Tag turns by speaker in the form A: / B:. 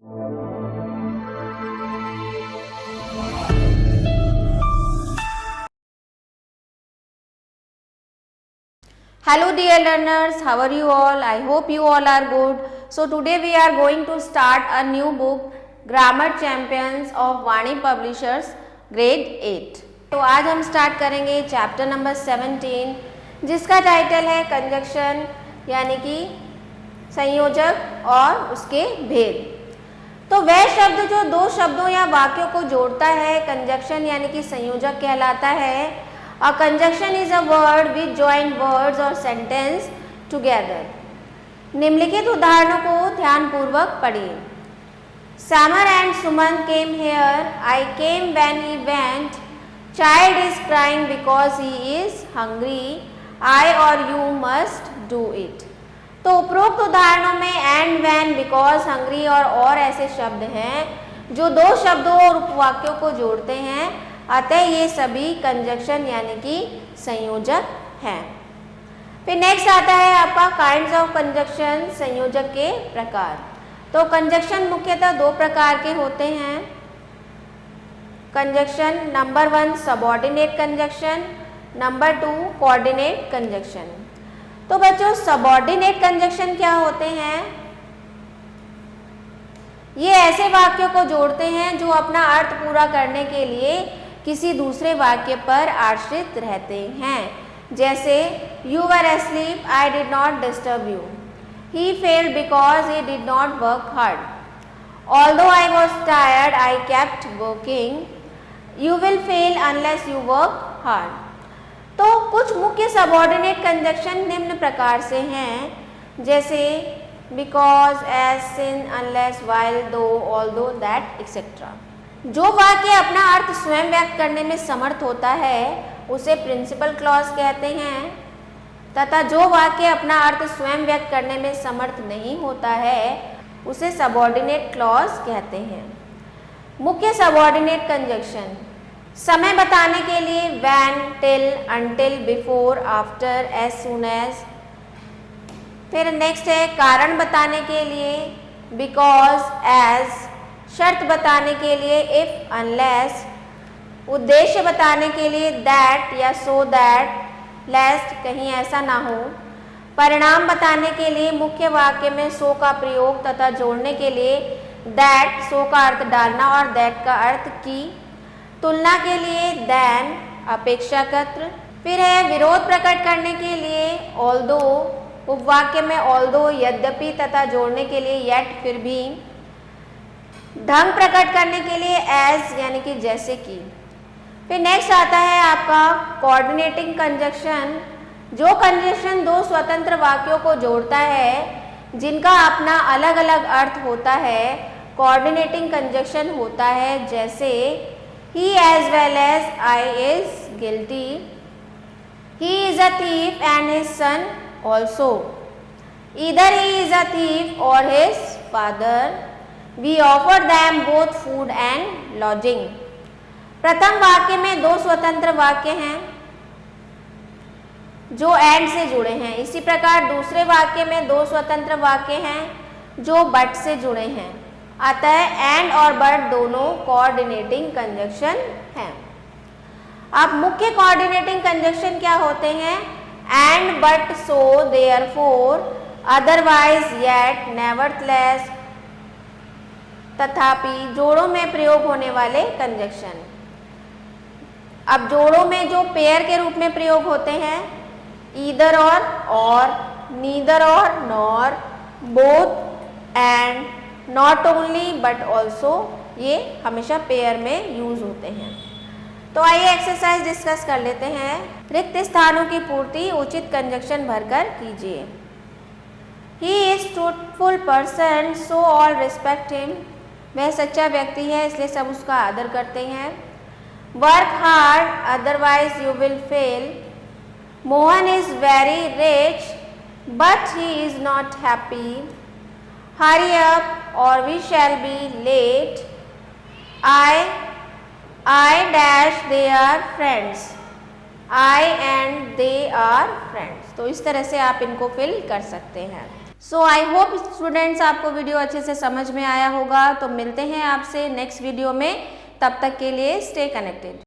A: Hello dear learners, how are you all? I hope you all are good. So today we are going to start a new book, Grammar Champions of Vani Publishers, Grade 8. तो आज हम start करेंगे chapter number 17 जिसका title है conjunction यानी कि संयोजक और उसके भेद। तो वह शब्द जो दो शब्दों या वाक्यों को जोड़ता है कंजक्शन यानी कि संयोजक कहलाता है। A conjunction is a word which join words or sentence together. निम्नलिखित उदाहरणों को ध्यानपूर्वक पढ़िए। Samar and Suman came here. I came when he went. Child is crying because he is hungry. I or you must do it. तो उपरोक्त उदाहरणों में and, when, because, hungry और ऐसे शब्द हैं जो दो शब्दों और उपवाक्यों को जोड़ते हैं, अतः ये सभी कंजक्शन यानी कि संयोजक हैं। फिर नेक्स्ट आता है आपका काइंड्स ऑफ कंजक्शन, संयोजक के प्रकार। तो कंजक्शन मुख्यतः दो प्रकार के होते हैं। Conjunction number 1 subordinate conjunction, number 2 coordinate conjunction. तो बच्चों सबऑर्डिनेट कंजक्शन क्या होते हैं? ये ऐसे वाक्यों को जोड़ते हैं जो अपना अर्थ पूरा करने के लिए किसी दूसरे वाक्य पर आश्रित रहते हैं। जैसे you were asleep, I did not disturb you. He failed because he did not work hard. Although I was tired, I kept working. You will fail unless you work hard. तो कुछ मुख्य सबऑर्डिनेट कंजक्शन निम्न प्रकार से हैं, जैसे because, as, since, unless, while, though, although, that etcetera. जो वाक्य अपना अर्थ स्वयं व्यक्त करने में समर्थ होता है उसे प्रिंसिपल क्लॉज कहते हैं, तथा जो वाक्य अपना अर्थ स्वयं व्यक्त करने में समर्थ नहीं होता है उसे सबऑर्डिनेट क्लॉज कहते हैं। मुख्य सबऑर्डिनेट कंजक्शन समय बताने के लिए when, till, until, before, after, as soon as. फिर नेक्स्ट है कारण बताने के लिए बिकॉज, एज। शर्त बताने के लिए इफ, अनलेस। उद्देश्य बताने के लिए दैट या सो दैट, लेस्ट कहीं ऐसा ना हो। परिणाम बताने के लिए मुख्य वाक्य में सो का प्रयोग तथा जोड़ने के लिए दैट, सो का अर्थ डालना और दैट का अर्थ की। तुलना के लिए देन, अपेक्षाकृत। फिर है विरोध प्रकट करने के लिए ऑल्दो, उपवाक्य में ऑल्दो यद्यपि तथा जोड़ने के लिए येट फिर भी। ढंग प्रकट करने के लिए एज यानी कि जैसे कि। फिर नेक्स्ट आता है आपका कोऑर्डिनेटिंग कंजक्शन। जो कंजक्शन दो स्वतंत्र वाक्यों को जोड़ता है जिनका अपना अलग अलग अर्थ होता है कोऑर्डिनेटिंग कंजक्शन होता है। जैसे ही as well as I is guilty, he is a thief and his son also, either he is a thief और his father, we offer them both food and lodging. प्रथम वाक्य में दो स्वतंत्र वाक्य हैं जो एंड से जुड़े हैं। इसी प्रकार दूसरे वाक्य में दो स्वतंत्र वाक्य हैं जो बट से जुड़े हैं। अतः एंड और बट दोनों कोऑर्डिनेटिंग कंजक्शन हैं। अब मुख्य कोऑर्डिनेटिंग कंजक्शन क्या होते हैं? And, but, so, therefore, otherwise, yet, nevertheless, तथापि जोड़ों में प्रयोग होने वाले कंजक्शन। अब जोड़ों में जो पेयर के रूप में प्रयोग होते हैं ईदर और, नीदर और, nor, both, and, not only but also, ये हमेशा पेयर में यूज होते हैं। तो आइए एक्सरसाइज डिस्कस कर लेते हैं। रिक्त स्थानों की पूर्ति उचित कंजक्शन भरकर कीजिए। He is truthful person so all respect him, वह सच्चा व्यक्ति है इसलिए सब उसका आदर करते हैं। Work hard otherwise you will fail, Mohan is very rich but he is not happy, hurry up और we shall be late, I dash they are friends, I and they are friends। तो इस तरह से आप इनको फिल कर सकते हैं। सो आई होप स्टूडेंट्स आपको वीडियो अच्छे से समझ में आया होगा। तो मिलते हैं आपसे नेक्स्ट वीडियो में, तब तक के लिए स्टे कनेक्टेड।